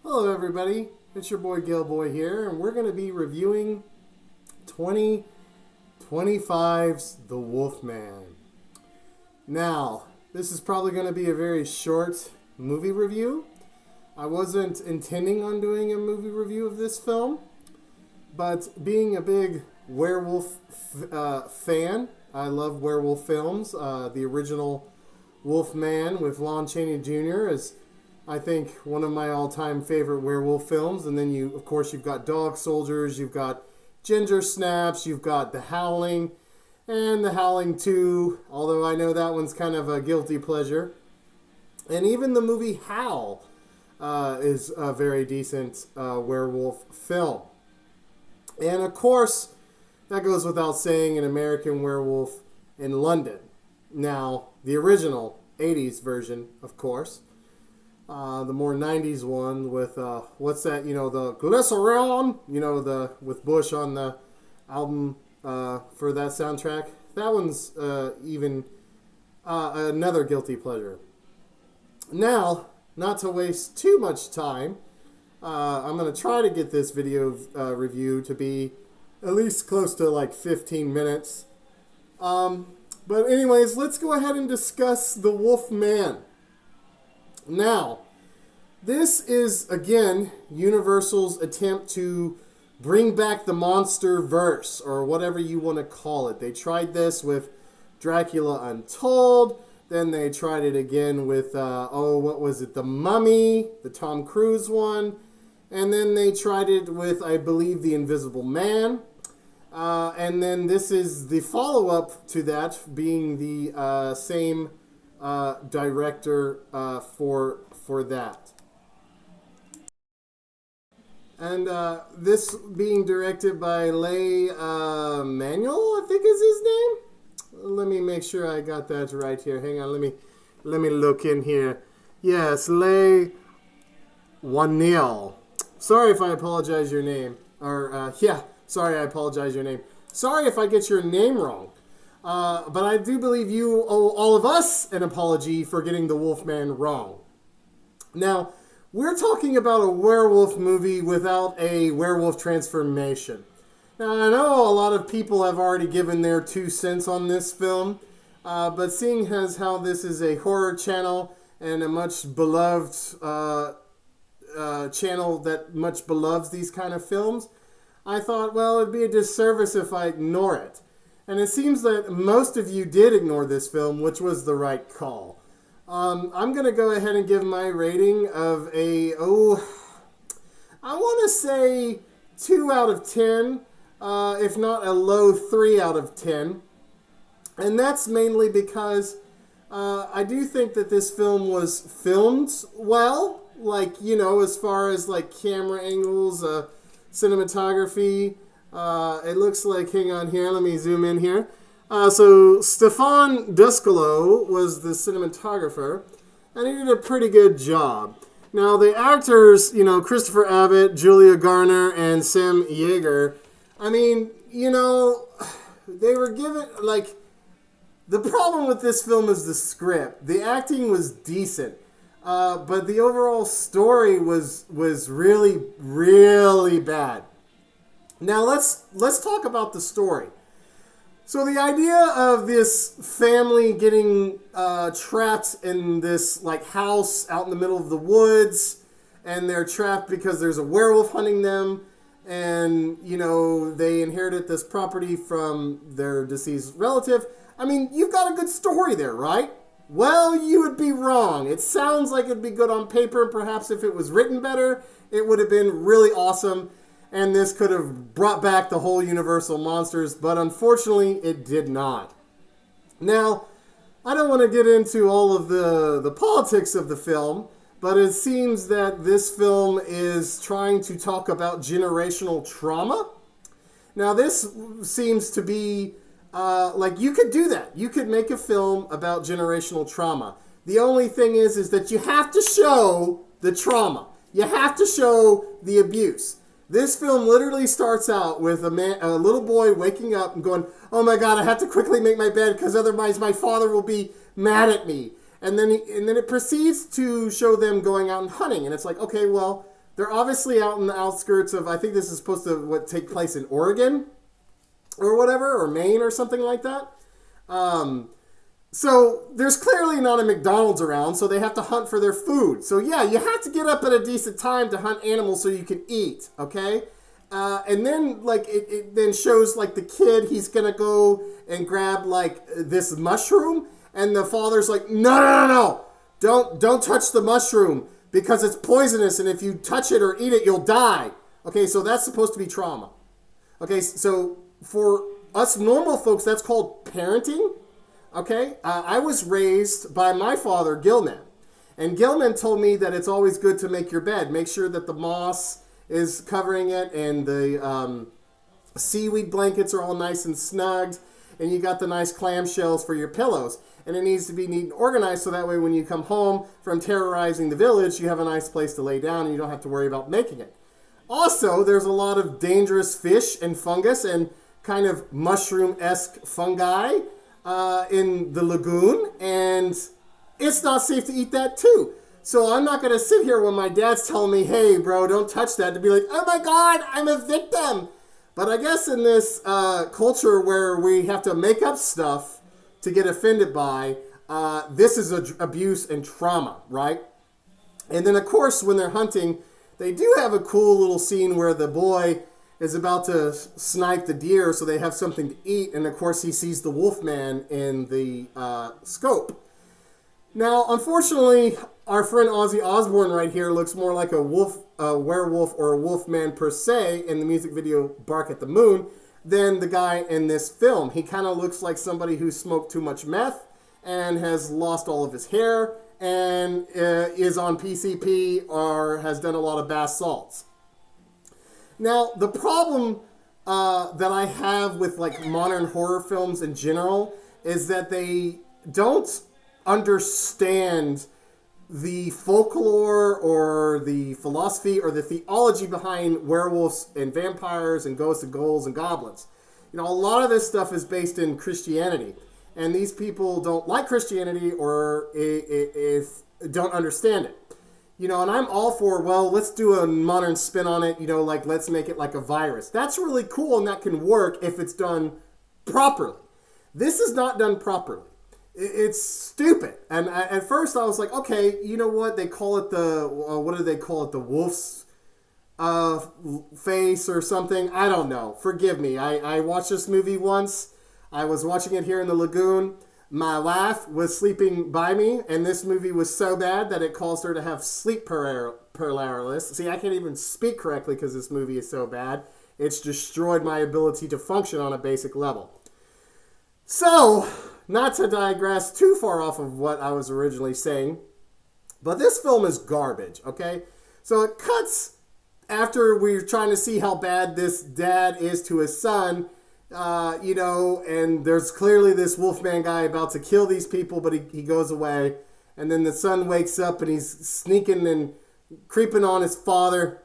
Hello everybody, it's your boy Gill-boy here, and we're going to be reviewing 2025's The Wolfman. Now, this is probably going to be a very short movie review. I wasn't intending on doing a movie review of this film, but being a big werewolf fan, I love werewolf films. The original Wolfman with Lon Chaney Jr. is, I think, one of my all-time favorite werewolf films. And then you've got Dog Soldiers, you've got Ginger Snaps, you've got The Howling, and The Howling 2, although I know that one's kind of a guilty pleasure. And even the movie Howl is a very decent werewolf film. And of course, that goes without saying, An American Werewolf in London. Now, the original 80s version, of course. The more 90s one with, what's that, the Glycerol, with Bush on the album for that soundtrack. That one's even another guilty pleasure. Now, not to waste too much time, I'm going to try to get this video review to be at least close to like 15 minutes. But anyways, let's go ahead and discuss The Wolfman. Now, this is, again, Universal's attempt to bring back the monster verse, or whatever you want to call it. They tried this with Dracula Untold. Then they tried it again with, The Mummy, the Tom Cruise one. And then they tried it with, I believe, The Invisible Man. And then this is the follow-up to that, being the same director for that. And this being directed by Leigh Manuel, I think is his name. Let me make sure I got that right here. Hang on, let me look in here. Yes, Leigh Whannell. Sorry if I apologize your name. Sorry I apologize your name. Sorry if I get your name wrong. But I do believe you owe all of us an apology for getting The Wolfman wrong. Now, we're talking about a werewolf movie without a werewolf transformation. Now, I know a lot of people have already given their 2 cents on this film, but seeing as how this is a horror channel and a much beloved channel that much beloves these kind of films, I thought, well, it'd be a disservice if I ignore it. And it seems that most of you did ignore this film, which was the right call. I'm going to go ahead and give my rating of I want to say 2 out of 10, if not a low 3 out of 10. And that's mainly because I do think that this film was filmed well, as far as camera angles, cinematography. It looks like, hang on here, let me zoom in here. So Stefan Duskalo was the cinematographer, and he did a pretty good job. Now, the actors, Christopher Abbott, Julia Garner, and Sam Yeager, I mean, they were given, the problem with this film is the script. The acting was decent, but the overall story was really, really bad. Now, let's talk about the story. So the idea of this family getting trapped in this house out in the middle of the woods, and they're trapped because there's a werewolf hunting them, and they inherited this property from their deceased relative. I mean, you've got a good story there, right? Well, you would be wrong. It sounds like it'd be good on paper, and perhaps if it was written better, it would have been really awesome. And this could have brought back the whole Universal monsters, but unfortunately, it did not. Now, I don't want to get into all of the politics of the film, but it seems that this film is trying to talk about generational trauma. Now, this seems to be, you could do that. You could make a film about generational trauma. The only thing is that you have to show the trauma. You have to show the abuse. This film literally starts out with a little boy waking up and going, "Oh my God, I have to quickly make my bed because otherwise my father will be mad at me." And then it proceeds to show them going out and hunting, and it's like, okay, well, They're obviously out in the outskirts of, I think this is supposed to take place in Oregon or whatever, or Maine or something like that. So there's clearly not a McDonald's around, so they have to hunt for their food. So yeah, you have to get up at a decent time to hunt animals so you can eat, okay? And then like it then shows like the kid, he's gonna go and grab like this mushroom, and the father's like, no, don't touch the mushroom because it's poisonous, and if you touch it or eat it, you'll die. Okay, so that's supposed to be trauma. Okay, so for us normal folks, that's called parenting. Okay, I was raised by my father, Gilman. And Gilman told me that it's always good to make your bed. Make sure that the moss is covering it and the seaweed blankets are all nice and snugged. And you got the nice clamshells for your pillows. And it needs to be neat and organized so that way when you come home from terrorizing the village, you have a nice place to lay down and you don't have to worry about making it. Also, there's a lot of dangerous fish and fungus and kind of mushroom-esque fungi in the lagoon, and it's not safe to eat that too. So I'm not going to sit here when my dad's telling me, hey, bro, don't touch that, to be like, oh my God, I'm a victim. But I guess in this culture where we have to make up stuff to get offended by, this is abuse and trauma, right? And then, of course, when they're hunting, they do have a cool little scene where the boy is about to snipe the deer so they have something to eat. And, of course, he sees the wolf man in the scope. Now, unfortunately, our friend Ozzy Osbourne right here looks more like a werewolf or a wolf man per se in the music video Bark at the Moon than the guy in this film. He kind of looks like somebody who smoked too much meth and has lost all of his hair and is on PCP or has done a lot of bath salts. Now, the problem that I have with like modern horror films in general is that they don't understand the folklore or the philosophy or the theology behind werewolves and vampires and ghosts and ghouls and goblins. You know, a lot of this stuff is based in Christianity, and these people don't like Christianity or if don't understand it. You know, and I'm all for, well, let's do a modern spin on it, you know, like let's make it like a virus. That's really cool and that can work if it's done properly. This is not done properly. It's stupid. And at first I was like, okay, you know what? They call it what do they call it? The wolf's face or something? I don't know. Forgive me. I watched this movie once. I was watching it here in the lagoon. My wife was sleeping by me, and this movie was so bad that it caused her to have sleep paralysis. See, I can't even speak correctly because this movie is so bad. It's destroyed my ability to function on a basic level. So, not to digress too far off of what I was originally saying, but this film is garbage, okay? So it cuts after we're trying to see how bad this dad is to his son, you know, and there's clearly this Wolfman guy about to kill these people, but he goes away. And then the son wakes up and he's sneaking and creeping on his father.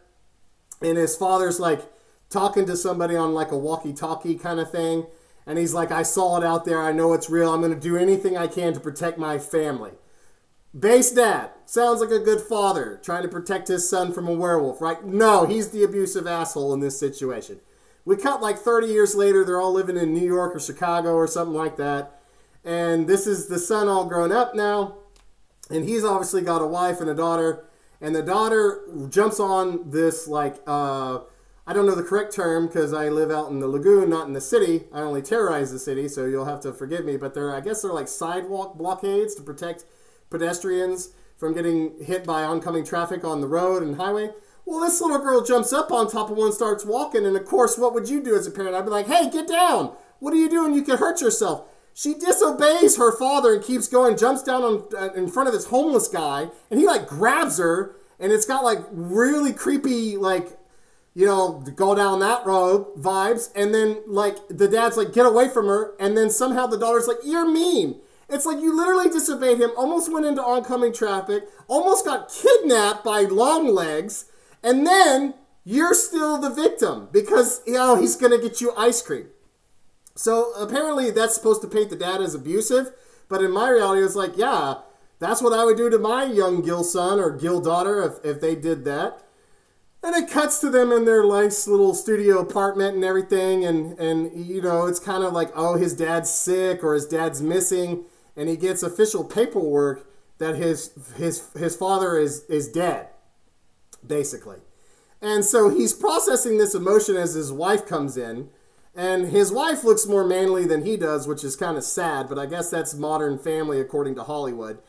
And his father's like talking to somebody on like a walkie-talkie kind of thing. And he's like, I saw it out there. I know it's real. I'm going to do anything I can to protect my family. Base dad. Sounds like a good father trying to protect his son from a werewolf, right? No, he's the abusive asshole in this situation. We cut like 30 years later. They're all living in New York or Chicago or something like that. And this is the son all grown up now. And he's obviously got a wife and a daughter. And the daughter jumps on this like, I don't know the correct term because I live out in the lagoon, not in the city. I only terrorize the city, so you'll have to forgive me. But I guess they're like sidewalk blockades to protect pedestrians from getting hit by oncoming traffic on the road and highway. Well, this little girl jumps up on top of one, starts walking, and of course, what would you do as a parent? I'd be like, hey, get down. What are you doing? You could hurt yourself. She disobeys her father and keeps going, jumps down in front of this homeless guy, and he like grabs her, and it's got like really creepy, like, you know, go down that road vibes. And then like the dad's like, get away from her. And then somehow the daughter's like, you're mean. It's like you literally disobeyed him, almost went into oncoming traffic, almost got kidnapped by long legs. And then you're still the victim because, you know, he's going to get you ice cream. So apparently that's supposed to paint the dad as abusive. But in my reality, it's like, yeah, that's what I would do to my young Gill son or Gill daughter if they did that. And it cuts to them in their nice little studio apartment and everything. And it's kind of like, oh, his dad's sick or his dad's missing. And he gets official paperwork that his father is dead, basically. And so he's processing this emotion as his wife comes in. And his wife looks more manly than he does, which is kind of sad. But I guess that's modern family according to Hollywood.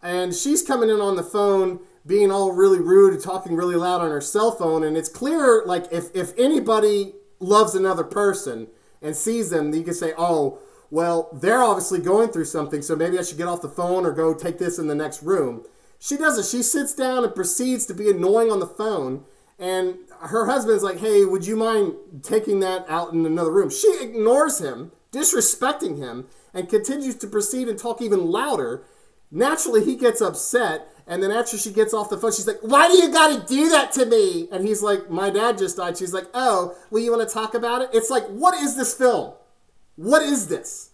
And she's coming in on the phone being all really rude and talking really loud on her cell phone. And it's clear, like, if anybody loves another person and sees them, you can say, oh, well, they're obviously going through something, so maybe I should get off the phone or go take this in the next room. She doesn't. She sits down and proceeds to be annoying on the phone. And her husband's like, hey, would you mind taking that out in another room? She ignores him, disrespecting him, and continues to proceed and talk even louder. Naturally, he gets upset. And then after she gets off the phone, she's like, why do you got to do that to me? And he's like, my dad just died. She's like, oh, well, you want to talk about it? It's like, what is this film? What is this?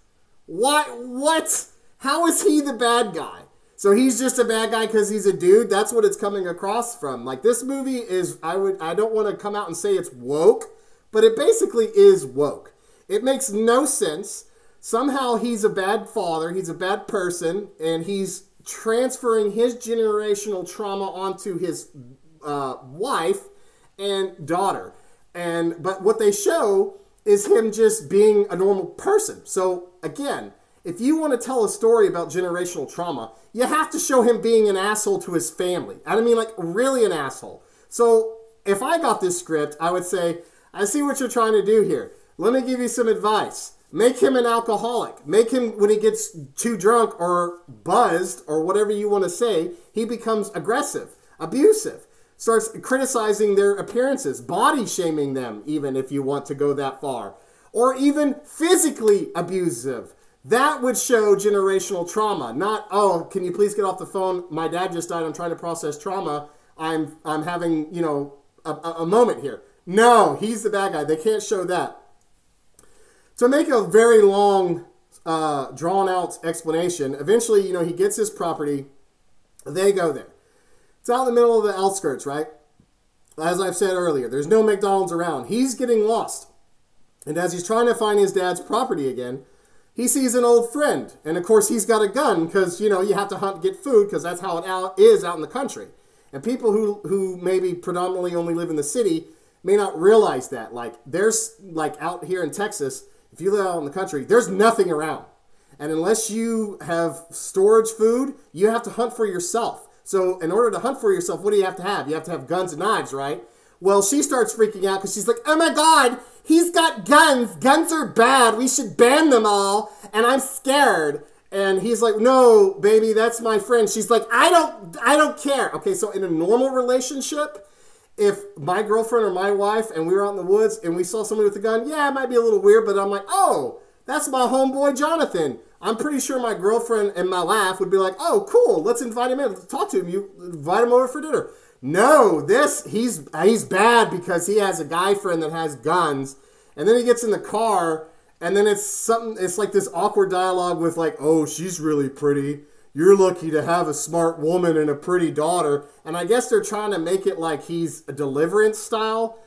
What? How is he the bad guy? So he's just a bad guy because he's a dude? That's what it's coming across from. Like, this movie is, I don't want to come out and say it's woke, but it basically is woke. It makes no sense. Somehow he's a bad father, he's a bad person, and he's transferring his generational trauma onto his wife and daughter. But what they show is him just being a normal person. So again, if you want to tell a story about generational trauma, you have to show him being an asshole to his family. I mean, like, really an asshole. So if I got this script, I would say, I see what you're trying to do here. Let me give you some advice. Make him an alcoholic. Make him, when he gets too drunk or buzzed or whatever you want to say, he becomes aggressive, abusive, starts criticizing their appearances, body shaming them, even if you want to go that far, or even physically abusive. That would show generational trauma, not, oh, can you please get off the phone? My dad just died. I'm trying to process trauma. I'm having, a moment here. No, he's the bad guy. They can't show that. To make a very long, drawn-out explanation, eventually, he gets his property. They go there. It's out in the middle of the outskirts, right? As I've said earlier, there's no McDonald's around. He's getting lost. And as he's trying to find his dad's property again, he sees an old friend. And, of course, he's got a gun because, you have to hunt to get food because that's how it is out in the country. And people who maybe predominantly only live in the city may not realize that. Like, there's, like, out here in Texas, if you live out in the country, there's nothing around. And unless you have storage food, you have to hunt for yourself. So in order to hunt for yourself, what do you have to have? You have to have guns and knives, right? Well, she starts freaking out because she's like, oh my God, he's got guns. Guns are bad. We should ban them all. And I'm scared. And he's like, no, baby, that's my friend. She's like, I don't care. Okay, so in a normal relationship, if my girlfriend or my wife and we were out in the woods and we saw somebody with a gun, yeah, it might be a little weird, but I'm like, oh, that's my homeboy Jonathan. I'm pretty sure my girlfriend and my wife would be like, oh, cool, let's invite him in. Let's talk to him. You invite him over for dinner. No, he's bad because he has a guy friend that has guns. And then he gets in the car and then it's like this awkward dialogue with like, oh, she's really pretty. You're lucky to have a smart woman and a pretty daughter. And I guess they're trying to make it like he's a Deliverance style.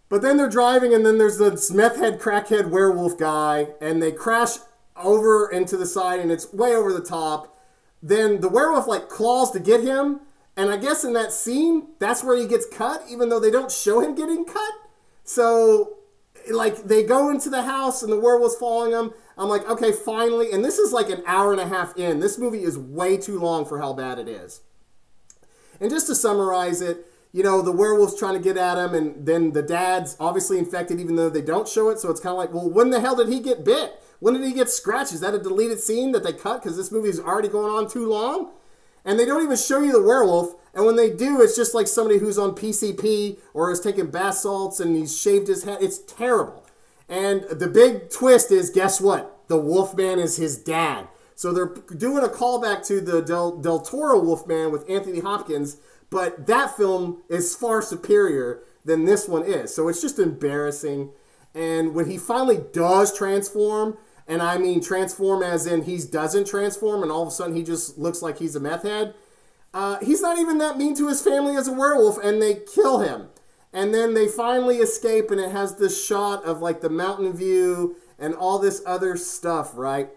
But then they're driving and then there's this meth head, crackhead werewolf guy. And they crash over into the side and it's way over the top. Then the werewolf like claws to get him. And I guess in that scene, that's where he gets cut, even though they don't show him getting cut. So like they go into the house and the werewolf's following them. I'm like, okay, finally. And this is like an hour and a half in. This movie is way too long for how bad it is. And just to summarize it, the werewolf's trying to get at him, and then the dad's obviously infected, even though they don't show it. So it's kind of like, well, when the hell did he get bit? When did he get scratched? Is that a deleted scene that they cut because this movie is already going on too long? And they don't even show you the werewolf. And when they do, it's just like somebody who's on PCP or has taken bath salts and he's shaved his head. It's terrible. And the big twist is, guess what? The Wolfman is his dad. So they're doing a callback to the Del Toro Wolfman with Anthony Hopkins, but that film is far superior than this one is. So it's just embarrassing. And when he finally does transform, and I mean transform as in he doesn't transform and all of a sudden he just looks like he's a meth head, he's not even that mean to his family as a werewolf and they kill him. And then they finally escape, and it has this shot of like the mountain view and all this other stuff, right?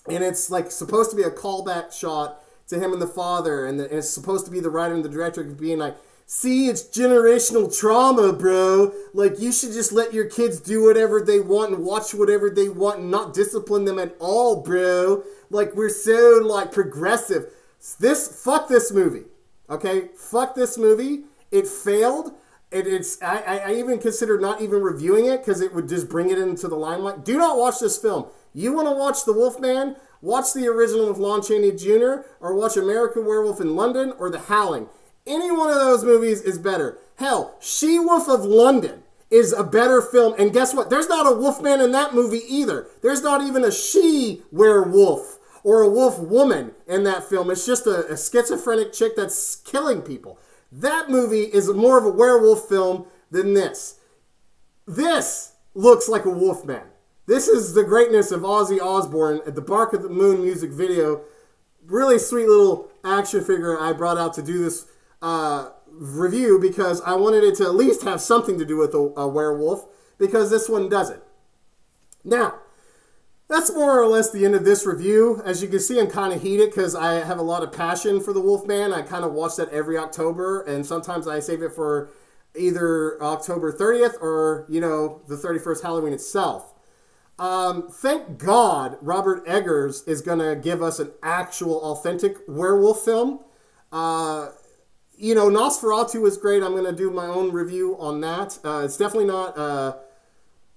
And it's like supposed to be a callback shot to him and the father, and it's supposed to be the writer and the director being like, see, it's generational trauma, bro. Like, you should just let your kids do whatever they want and watch whatever they want and not discipline them at all, bro. Like, we're so, like, progressive. Fuck this movie, okay? Fuck this movie. It failed. I even consider not even reviewing it because it would just bring it into the limelight. Do not watch this film. You want to watch The Wolfman? Watch the original with Lon Chaney Jr. or watch American Werewolf in London or The Howling. Any one of those movies is better. Hell, She-Wolf of London is a better film. And guess what? There's not a wolfman in that movie either. There's not even a she-werewolf or a wolf woman in that film. It's just a schizophrenic chick that's killing people. That movie is more of a werewolf film than this. This looks like a wolfman. This is the greatness of Ozzy Osbourne at the Bark of the Moon music video. Really sweet little action figure I brought out to do this review because I wanted it to at least have something to do with a werewolf, because this one doesn't. Now, that's more or less the end of this review. As you can see, I'm kind of heated because I have a lot of passion for the Wolfman. I kind of watch that every October, and sometimes I save it for either October 30th or, the 31st Halloween itself. Thank God Robert Eggers is going to give us an actual authentic werewolf film. Nosferatu is great. I'm going to do my own review on that. It's definitely not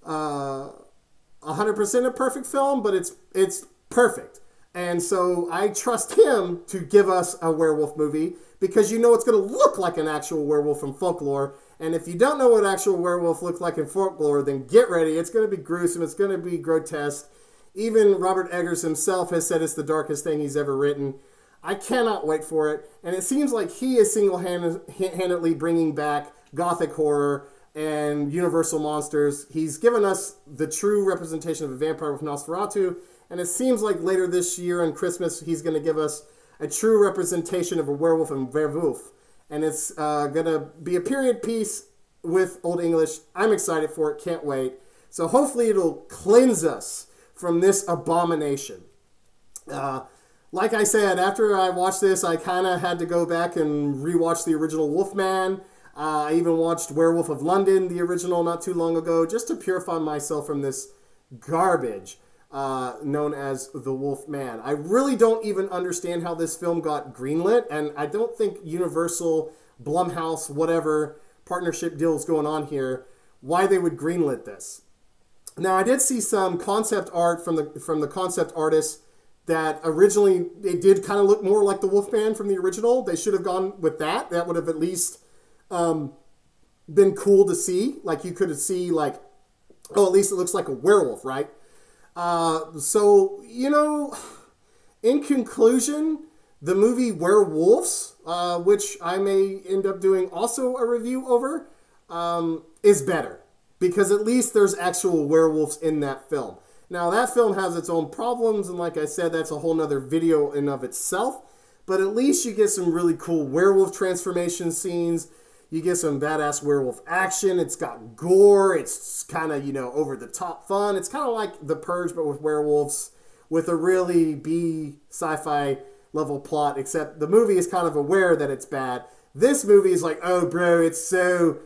100% a perfect film, but it's perfect. And so I trust him to give us a werewolf movie because it's going to look like an actual werewolf from folklore. And if you don't know what actual werewolf looks like in folklore, then get ready. It's going to be gruesome. It's going to be grotesque. Even Robert Eggers himself has said it's the darkest thing he's ever written. I cannot wait for it. And it seems like he is single-handedly bringing back gothic horror and universal monsters. He's given us the true representation of a vampire with Nosferatu. And it seems like later this year on Christmas, he's going to give us a true representation of a werewolf and werewolf. And it's going to be a period piece with Old English. I'm excited for it. Can't wait. So hopefully it'll cleanse us from this abomination. Like I said, after I watched this, I kind of had to go back and rewatch the original Wolfman. I even watched Werewolf of London, the original, not too long ago, just to purify myself from this garbage known as The Wolfman. I really don't even understand how this film got greenlit, and I don't think Universal, Blumhouse, whatever partnership deals going on here, why they would greenlit this. Now, I did see some concept art from the concept artists that originally it did kind of look more like the Wolfman from the original. They should have gone with that. That would have at least been cool to see. Like, you could see, like, oh, at least it looks like a werewolf, right? So, in conclusion, the movie Werewolves, which I may end up doing also a review over, is better. Because at least there's actual werewolves in that film. Now, that film has its own problems, and like I said, that's a whole nother video in of itself. But at least you get some really cool werewolf transformation scenes. You get some badass werewolf action. It's got gore. It's kind of, over-the-top fun. It's kind of like The Purge, but with werewolves, with a really B sci-fi level plot, except the movie is kind of aware that it's bad. This movie is like, oh, bro, it's a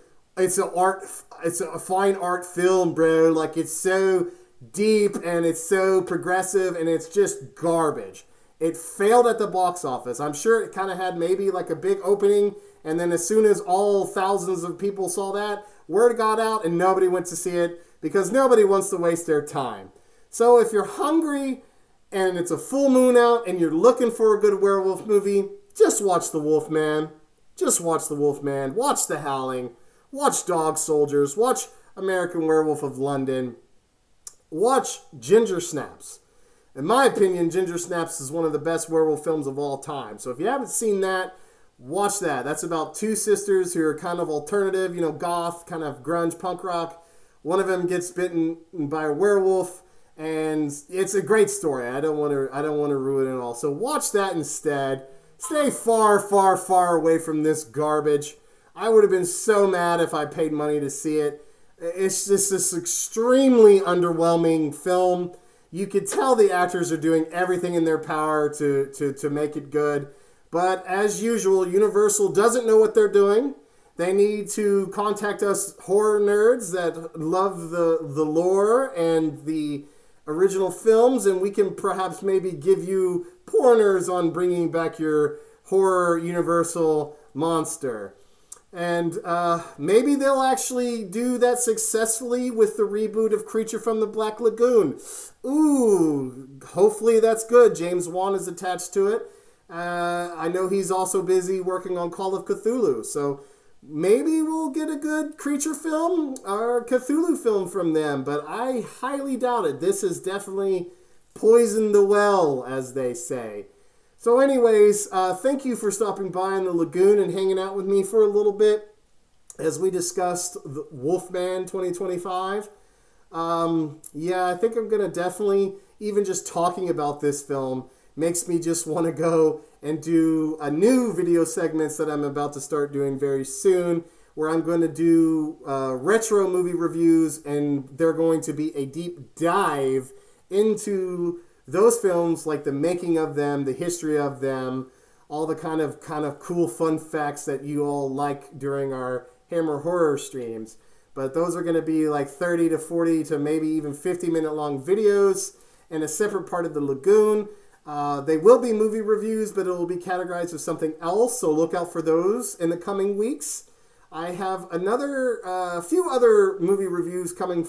fine art film, bro. Like, it's so deep and it's so progressive and it's just garbage. It failed at the box office. I'm sure it kind of had maybe like a big opening, and then as soon as all thousands of people saw that, word got out and nobody went to see it because nobody wants to waste their time. So if you're hungry and it's a full moon out and you're looking for a good werewolf movie, just watch The Wolfman. Just watch The Wolfman. Watch The Howling. Watch Dog Soldiers. Watch American Werewolf of London. Watch Ginger Snaps. In my opinion, Ginger Snaps is one of the best werewolf films of all time. So if you haven't seen that, watch that. That's about two sisters who are kind of alternative, goth, kind of grunge, punk rock. One of them gets bitten by a werewolf, and it's a great story. I don't want to ruin it all. So watch that instead. Stay far, far, far away from this garbage. I would have been so mad if I paid money to see it. It's just this extremely underwhelming film. You could tell the actors are doing everything in their power to make it good. But as usual, Universal doesn't know what they're doing. They need to contact us horror nerds that love the lore and the original films, and we can perhaps maybe give you pointers on bringing back your horror Universal monster. And maybe they'll actually do that successfully with the reboot of Creature from the Black Lagoon. Ooh, hopefully that's good. James Wan is attached to it. I know he's also busy working on Call of Cthulhu, so maybe we'll get a good creature film or Cthulhu film from them, but I highly doubt it. This has definitely poisoned the well, as they say. So anyways, thank you for stopping by in the lagoon and hanging out with me for a little bit as we discussed the Wolfman 2025. Yeah, I think I'm going to definitely, even just talking about this film, makes me just want to go and do a new video segments that I'm about to start doing very soon, where I'm going to do retro movie reviews, and they're going to be a deep dive into those films, like the making of them, the history of them, all the kind of cool fun facts that you all like during our Hammer Horror streams. But those are going to be like 30 to 40 to maybe even 50-minute long videos in a separate part of the lagoon. They will be movie reviews, but it will be categorized as something else, so look out for those in the coming weeks. I have a few other movie reviews coming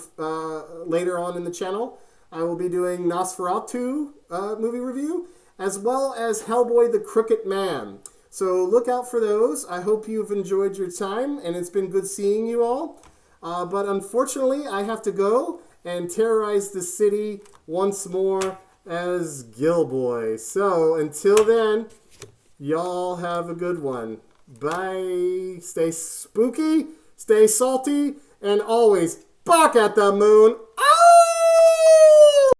later on in the channel. I will be doing Nosferatu movie review, as well as Hellboy the Crooked Man. So look out for those. I hope you've enjoyed your time, and it's been good seeing you all. But unfortunately, I have to go and terrorize the city once more as Gill-boy. So until then, y'all have a good one. Bye. Stay spooky, stay salty, and always bark at the moon. Ah!